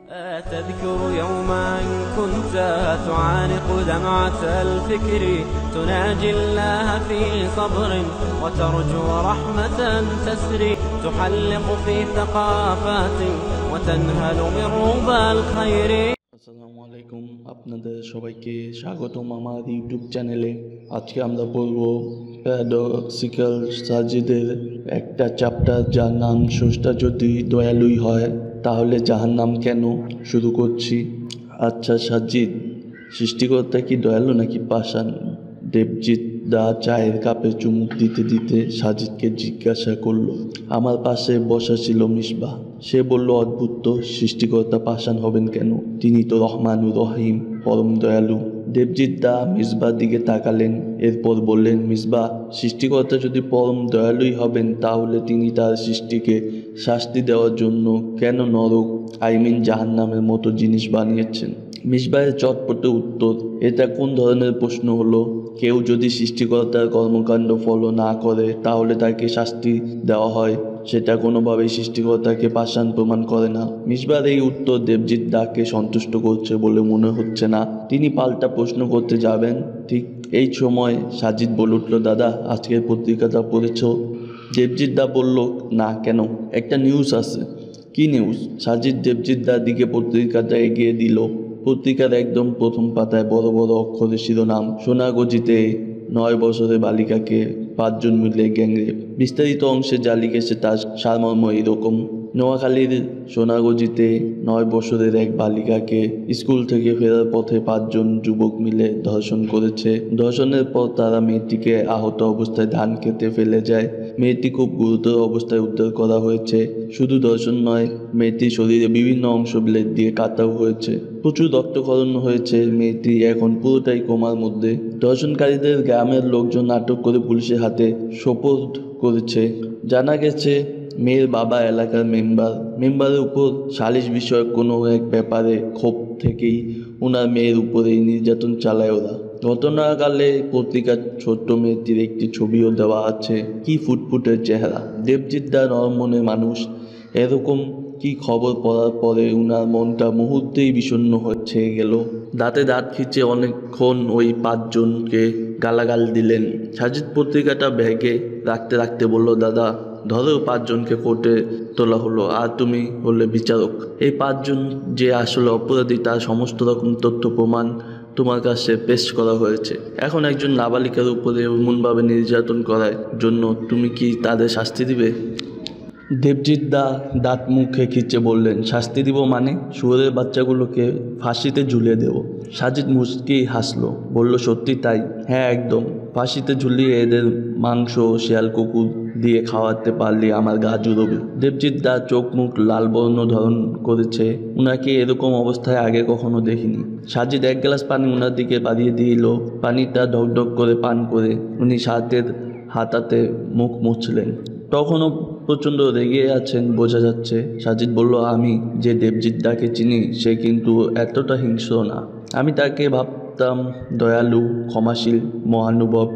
تذكر يوما كنت تعانق دمعة الفكر تناجي الله في صبر وترجو رحمة تسري تحلق في ثقافات وتنهل من ربى الخير। আসসালামু আলাইকুম, আপনাদের সবাইকে স্বাগতম আমার ইউটিউব চ্যানেলে। আজকে আমরা পড়ব প্যারাডক্সিক্যাল সাজিদের একটা চ্যাপ্টার, যার নাম স্রষ্টা যদি দয়ালুই হয় তাহলে জাহান্নাম কেন। শুরু করছি। আচ্ছা সাজিদ, সৃষ্টিকর্তা কি দয়ালু নাকি পাষাণ? দেবজিৎ দা চায়ের কাপে চুমুক দিতে দিতে সাজিদকে জিজ্ঞাসা করলো। আমার পাশে বসা ছিল মিসবাহ। সে বলল, অদ্ভুত তো, সৃষ্টিকর্তা পাষাণ হবেন কেন? তিনি তো রহমানুর রহিম, পরম দয়ালু। দেবজিৎ দা মিসবাহর দিকে তাকালেন, এরপর বললেন, মিসবাহ, সৃষ্টিকর্তা যদি পরম দয়ালুই হবেন তাহলে তিনি তার সৃষ্টিকে শাস্তি দেওয়ার জন্য কেন নরক জাহান্নামের মতো জিনিস বানিয়েছেন? মিসবাহের চটপটে উত্তর, এটা কোন ধরনের প্রশ্ন হলো? কেউ যদি সৃষ্টিকর্তার কর্মকাণ্ড ফলো না করে তাহলে তাকে শাস্তি দেওয়া হয়, সেটা কোনোভাবেই সৃষ্টিকর্তাকে পাষাণ প্রমাণ করে না। মিসবাহের এই উত্তর দেবজিৎ দাকে সন্তুষ্ট করছে বলে মনে হচ্ছে না। তিনি পাল্টা প্রশ্ন করতে যাবেন, ঠিক এই সময় সাজিদ বলে উঠল, দাদা, আজকের পত্রিকাটা পড়েছ? দেবজিৎ দা বলল, না, কেন? একটা নিউজ আছে। কি নিউজ? সাজিদ দেবজিৎ দার দিকে পত্রিকাটা এগিয়ে দিল। পত্রিকার একদম প্রথম পাতায় বড় বড় অক্ষরে শিরোনাম, সোনাগজিতে 9 বছরের বালিকাকে 5 জন মিলে গ্যাংরেপ। বিস্তারিত অংশে যা লিখেছে তার সারমর্ম এরকম: নোয়াখালীর সোনাগজিতে 9 বছরের এক বালিকাকে স্কুল থেকে ফেরার পথে 5 জন যুবক মিলে ধর্ষণ করেছে। ধর্ষণের পর তারা মেয়েটিকে আহত অবস্থায় ধান খেতে ফেলে যায়। মেয়েটি খুব গুরুতর অবস্থায় উদ্ধার করা হয়েছে। শুধু ধর্ষণ নয়, মেয়েটির শরীরে বিভিন্ন অংশ ব্লেড দিয়ে কাটাও হয়েছে। প্রচুর রক্তক্ষরণ হয়েছে। মেয়েটি এখন পুরোটাই কোমার মধ্যে। ধর্ষণকারীদের গ্রামের লোকজন আটক করে পুলিশের হাতে সোপর্দ করেছে। জানা গেছে মেয়ের বাবা এলাকার মেম্বারের উপর সালিশ বিষয়ক কোনো এক ব্যাপারে ক্ষোভ থেকেই ওনার মেয়ের উপরে নির্যাতন চালায় ওরা। ঘটনাকালে পত্রিকার ছোট্ট মেয়েটির একটি ছবিও দেওয়া আছে। কি ফুটফুটের চেহারা! দেবজিৎ দা নরম মনের মানুষ। এরকম কি খবর পড়ার পরে উনার মনটা মুহূর্তেই বিষণ্ণ হচ্ছে গেল। দাঁতে দাঁত খিচে অনেকক্ষণ ওই 5 জনকে গালাগাল দিলেন। সাজিদ পত্রিকাটা ব্যাগে রাখতে রাখতে বলল, দাদা, ধরো 5 জনকে কোর্টে তোলা হলো, আর তুমি হলে বিচারক। এই 5 জন যে আসলে অপরাধী তার সমস্ত রকম তথ্য প্রমাণ তোমার কাছে পেশ করা হয়েছে। এখন একজন নাবালিকার উপরে এমনভাবে নির্যাতন করার জন্য তুমি কি তাদের শাস্তি দিবে? দেবজিৎ দা দাঁত মুখে খিচে বললেন, শাস্তি দিব মানে? শুয়োরের বাচ্চাগুলোকে ফাঁসিতে ঝুলিয়ে দেব। সাজিদ মুচকি হাসলো, বলল, সত্যি তাই? হ্যাঁ, একদম। ফাঁসিতে ঝুলিয়ে এদের মাংস শিয়াল কুকুর দিয়ে খাওয়াতে পারলে আমার গা জুড়বে। দেবজিৎ দা চোখ মুখ লাল বর্ণ ধারণ করেছে। উনাকে এরকম অবস্থায় আগে কখনো দেখিনি। সাজিদ 1 গ্লাস পানি উনার দিকে বাড়িয়ে দিল। পানিটা ঢকঢক করে পান করে উনি হাতাতে মুখ মুছলেন। তখনও প্রচণ্ড রেগে আছেন বোঝা যাচ্ছে। সাজিদ বলল, আমি যে দেবজিৎ দাকে চিনি সে কিন্তু এতটা হিংস্র না। আমি তাকে ভাবতাম দয়ালু, ক্ষমাশীল, মহানুভব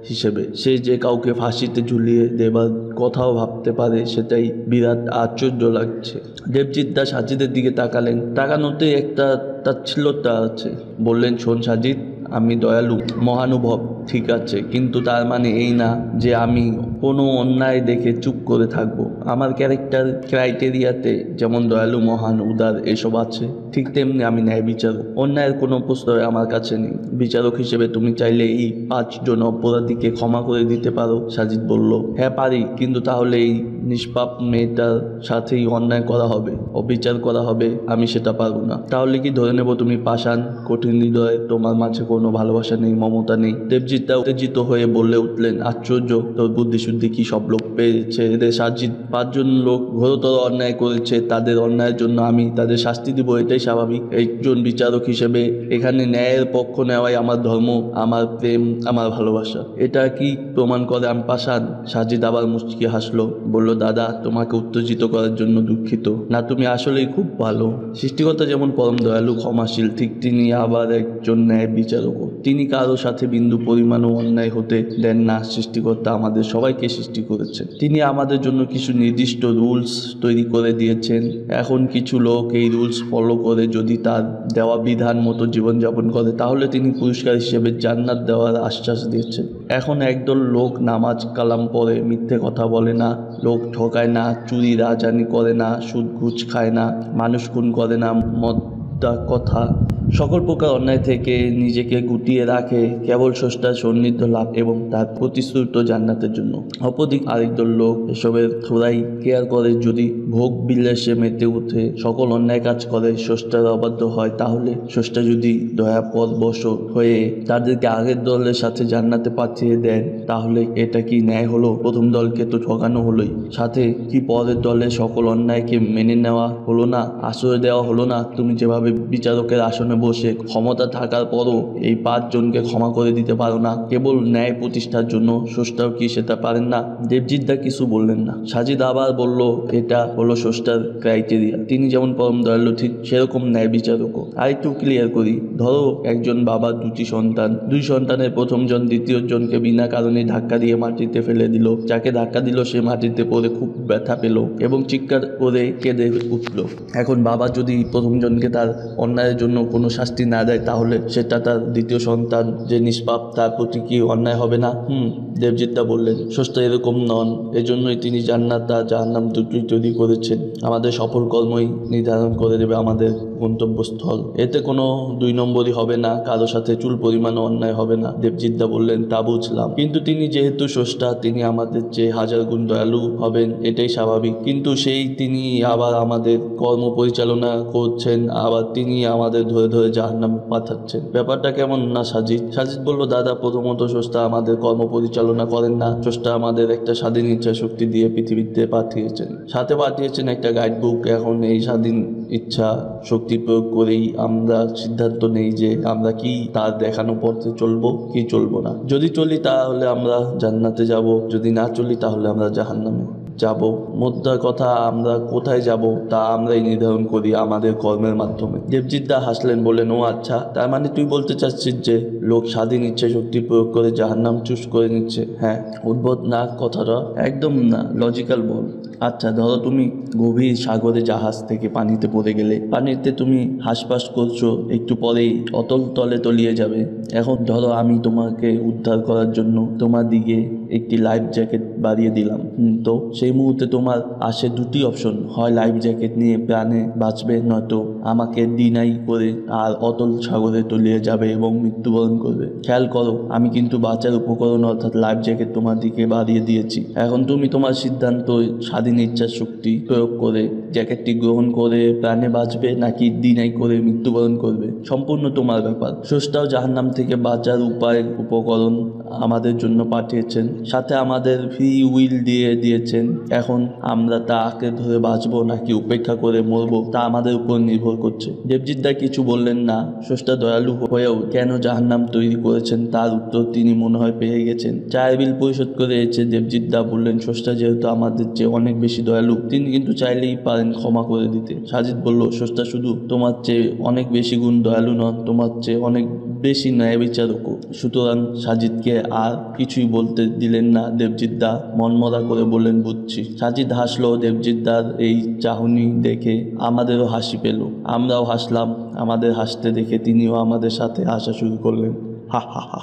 হিসেবে। সে যে কাউকে ফাঁসিতে ঝুলিয়ে দেবার কথাও ভাবতে পারে, সেটাই বিরাট আশ্চর্য লাগছে। দেবজিৎ দা সাজিদের দিকে তাকালেন। তাকানোতেই একটা তাচ্ছিল্যতা আছে। বললেন, শোন সাজিদ, আমি দয়ালু, মহানুভব, ঠিক আছে, কিন্তু তার মানে এই না যে আমি কোনো অন্যায় দেখে চুপ করে থাকবো। আমার ক্যারেক্টার ক্রাইটেরিয়াতে যেমন দয়ালু, মহান, উদার এসব আছে, ঠিক তেমনি আমি ন্যায় বিচারক। অন্যায়ের কোনো প্রশ্রয় আমার কাছে নেই। বিচারক হিসেবে তুমি চাইলে এই 5 জন অপরাধীকে ক্ষমা করে দিতে পারো। সাজিদ বলল, হ্যাঁ পারি, কিন্তু তাহলে এই নিষ্পাপ মেয়েটার সাথেই অন্যায় করা হবে, অবিচার করা হবে। আমি সেটা পারবো না। তাহলে কি ধরে নেব তুমি পাষাণ, কঠিন হৃদয়, তোমার মাঝে কোনো ভালোবাসা নেই, মমতা নেই? দেবজিৎ উত্তেজিত হয়ে বলে উঠলেন, আশ্চর্য, তোর বুদ্ধি শুদ্ধি কি সব লোক পেয়েছে এদের? সাজিদ, 5 জন লোক ঘোরতর অন্যায় করেছে, তাদের অন্যায়ের জন্য আমি তাদের শাস্তি দিব, এটাই স্বাভাবিক। একজন বিচারক হিসেবে এখানে ন্যায়ের পক্ষ নেওয়াই আমার ধর্ম, আমার প্রেম, আমার ভালোবাসা। এটা কি প্রমাণ করে আমি পাষাণ? সাজিদ আবার মুচকি হাসলো, বলল, দাদা, তোমাকে উত্তেজিত করার জন্য দুঃখিত। না, তুমি আসলেই খুব ভালো। সৃষ্টিকর্তা যেমন পরম দয়ালু, ক্ষমাশীল, ঠিক তিনি আবার একজন ন্যায় বিচারকও। তিনি কারো সাথে বিন্দু পরিমাণও অন্যায় হতে দেন না। সৃষ্টিকর্তা আমাদের সবাইকে সৃষ্টি করেছেন তিনি আমাদের জন্য কিছু নির্দিষ্ট রুলস তৈরি করে দিয়েছেন। এখন কিছু লোক এই রুলস ফলো করে যদি তার দেওয়া বিধান মতো জীবনযাপন করে তাহলে তিনি পুরস্কার হিসেবে জান্নাত দেওয়ার আশ্বাস দিয়েছেন। এখন একদল লোক নামাজ কালাম পড়ে, মিথ্যে কথা বলে না, লোক ঠকায় না, চুরি রাজানি করে না, সুদ ঘুষ খায় না, মানুষ খুন করে না, মদ্দা কথা সকল প্রকার অন্যায় থেকে নিজেকে গুটিয়ে রাখে কেবল স্রষ্টার সান্নিধ্য লাভ এবং তার প্রতিশ্রুত জান্নাতের জন্য। অপরদিক আরেকদল লোক এসবের থোড়াই কেয়ার করে, যদি ভোগ বিলাসে মেতে উঠে সকল অন্যায় কাজ করে, স্রষ্টার অবাধ্য হয়, তাহলে স্রষ্টা যদি দয়াপরবশ হয়ে তাদেরকে আগের দলের সাথে জান্নাতে পাঠিয়ে দেন তাহলে এটা কি ন্যায় হলো? প্রথম দলকে তো ঠকানো হলোই, সাথে কি পরের দলের সকল অন্যায়কে মেনে নেওয়া হলো না, আশ্রয় দেওয়া হলো না? তুমি যেভাবে বিচারকের আসনে বসে ক্ষমতা থাকার পরও এই 5 জনকে ক্ষমা করে দিতে পারো না কেবল ন্যায় প্রতিষ্ঠার জন্য, স্রষ্টাও কি সেটা পারেন না? দেবজিৎদা কিছু বললেন না। সাজিদ আবার বলল, এটা হলো স্রষ্টার ক্রাইটেরিয়া, তিনি যেমন পরম দয়ালু ঠিক সেরকম ন্যায় বিচারকও। আর একটু ক্লিয়ার করি, ধরো একজন বাবা 2টি সন্তান, 2 সন্তানের প্রথম জন দ্বিতীয় জনকে বিনা কারণে ধাক্কা দিয়ে মাটিতে ফেলে দিল। যাকে ধাক্কা দিল সে মাটিতে পড়ে খুব ব্যথা পেল এবং চিৎকার করে কেঁদে উঠল। এখন বাবা যদি প্রথম জনকে তার অন্যায়ের জন্য কোনো শাস্তি না দেয় তাহলে সেটা তার দ্বিতীয় সন্তান যে নিষ্পাপ তার প্রতি কি অন্যায় হবে না? দেবজিৎদা বললেন, স্রষ্টা এরকম নন, এজন্যই তিনি জান্নাত আর জাহান্নাম দুটোই তৈরি করেছেন। আমাদের সফল কর্মই নির্ধারণ করে দেবে আমাদের গন্তব্যস্থল, এতে কোনো 2 নম্বরই হবে না, কারো সাথে চুল পরিমাণও অন্যায় হবে না। দেবজিৎদা বললেন, তা বুঝলাম, কিন্তু তিনি যেহেতু স্রষ্টা তিনি আমাদের চেয়ে 1000 গুণ দয়ালু হবেন, এটাই স্বাভাবিক। কিন্তু তিনি আবার আমাদের কর্ম পরিচালনা করছেন, আবার তিনি আমাদের ধরে ধরে জাহান্নাম পাঠাচ্ছেন। ব্যাপারটা কেমন না সাজিদ? সাজিদ বলল, দাদা প্রথমত স্রষ্টা আমাদের কর্ম পরিচালনা করেন না, স্রষ্টা আমাদের একটা স্বাধীন ইচ্ছা শক্তি দিয়ে পৃথিবীতে পাঠিয়েছেন, সাথে পাঠিয়েছেন একটা গাইড বুক। এখন এই স্বাধীন ইচ্ছা শক্তি প্রয়োগ করেই আমরা সিদ্ধান্ত নেই যে আমরা কি তার দেখানো পথে চলবো কি চলবো না। যদি চলি তাহলে আমরা জান্নাতে যাব, যদি না চলি তাহলে আমরা জাহান্নামে যাব। মোদ্দা কথা, আমরা কোথায় যাব তা আমরাই নির্ধারণ করি আমাদের কর্মের মাধ্যমে। দেবজিৎদা হাসলেন, বললেন, ও আচ্ছা, তার মানে তুই বলতে চাচ্ছিস যে লোক স্বাধীন ইচ্ছা শক্তি প্রয়োগ করে জাহান্নাম চুজ করে নিচ্ছে? হ্যাঁ। উদ্ভট না কথাটা? একদম না, লজিক্যাল বল। আচ্ছা ধরো তুমি গভীর সাগরে জাহাজ থেকে পানিতে পড়ে গেলে, পানিতে তুমি হাঁসফাঁস করছো, একটু পরেই অতল তলে তলিয়ে যাবে। এখন ধরো আমি তোমাকে উদ্ধার করার জন্য তোমার দিকে একটি লাইফ জ্যাকেট বাড়িয়ে দিলাম, তো সেই মুহূর্তে তোমার আসে 2টি অপশন, হয় লাইফ জ্যাকেট নিয়ে প্রাণে বাঁচবে, নয়তো আমাকে ডিনাই করে আর অতল সাগরে তলিয়ে যাবে এবং মৃত্যুবরণ করবে। খেয়াল করো, আমি কিন্তু বাঁচার উপকরণ অর্থাৎ লাইফ জ্যাকেট তোমার দিকে বাড়িয়ে দিয়েছি। এখন তুমি তোমার সিদ্ধান্ত স্বাধীন ইচ্ছার শক্তি প্রয়োগ করে জ্যাকেটটি গ্রহণ করে প্রাণে বাঁচবে নাকি ডিনাই করে মৃত্যুবরণ করবে, সম্পূর্ণ তোমার ব্যাপার। স্রষ্টাও জাহান্নাম থেকে বাঁচার উপায় উপকরণ আমাদের জন্য পাঠিয়েছেন, সাথে আমাদের ফ্রি উইল দিয়ে দিয়েছেন। এখন আমরা তা আঁকড়ে ধরে বাঁচবো নাকি উপেক্ষা করে মরবো তা আমাদের উপর নির্ভর করছে। দেবজিৎদা কিছু বললেন না। স্রষ্টা দয়ালু হয়েও কেন জাহান্নাম তৈরি করেছেন তার উত্তর তিনি মনে হয় পেয়ে গেছেন। চায়ের বিল পরিশোধ করে এসে দেবজিৎদা বললেন, স্রষ্টা যেহেতু আমাদের চেয়ে অনেক বেশি দয়ালু তিনি কিন্তু চাইলেই পারেন ক্ষমা করে দিতে। সাজিদ বলল, স্রষ্টা শুধু তোমার চেয়ে অনেক বেশি গুণ দয়ালু নন, তোমার চেয়ে অনেক বেশি ন্যায় বিচারকও। সুতরাং সাজিদকে আর কিছুই বলতে দিলেন না। দেবজিৎদা মনমরা করে বললেন, বুঝছি। সাজিদ হাসলো। দেবজিৎদার এই চাহনি দেখে আমাদেরও হাসি পেল, আমরাও হাসলাম। আমাদের হাসতে দেখে তিনিও আমাদের সাথে হাসা শুরু করলেন। হা হা হা।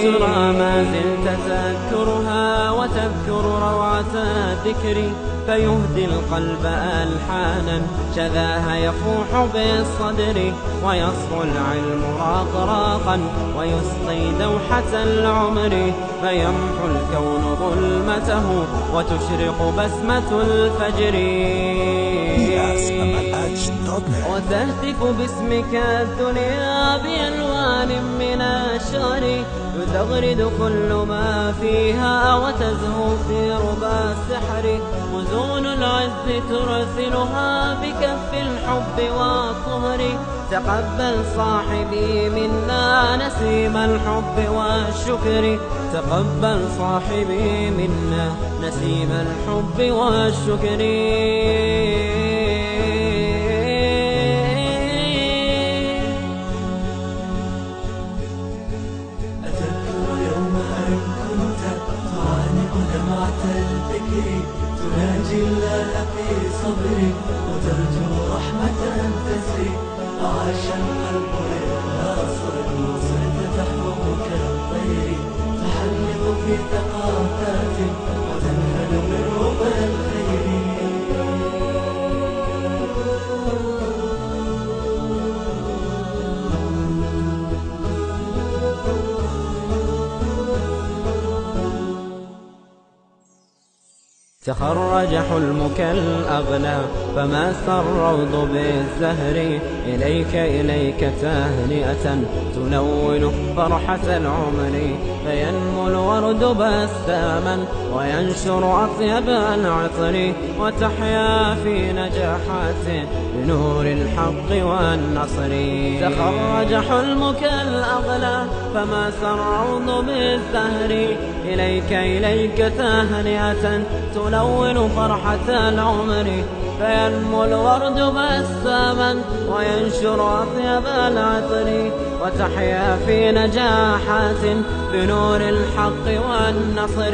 ترى ما زلت تذكرها وتذكر روعة الذكر فيهدي القلب ألحانا شذاها يفوح بالصدر ويصفو العلم راقراقا ويسقي دوحة العمر فيمحو الكون ظلمته وتشرق بسمة الفجر وتهتف باسمك الدنيا بألوان من الشعر يتغرد كل ما فيها وتزهو في ربى السحر وزون العز ترسلها بكف الحب والطهر تقبل صاحبي منا نسيم الحب والشكر تقبل صاحبي منا نسيم الحب والشكر أتذكر يوم أن كنت تعانق دمعة الفكر تخرج حلمك الأغلى فما الروض بالزهر، إليك تهنئة تلون فرحة العمر، فينمو الورد بساما وينشر أطيب العطر، وتحيا في نجاحات بنور الحق والنصر. تخرج حلمك الأغلى فما الروض بالزهر، إليك تهنئة تلون فرحة العمر، فينمو الورد بساما وينشر أطيب العطر، وتحيا في نجاحات بنور الحق والنصر.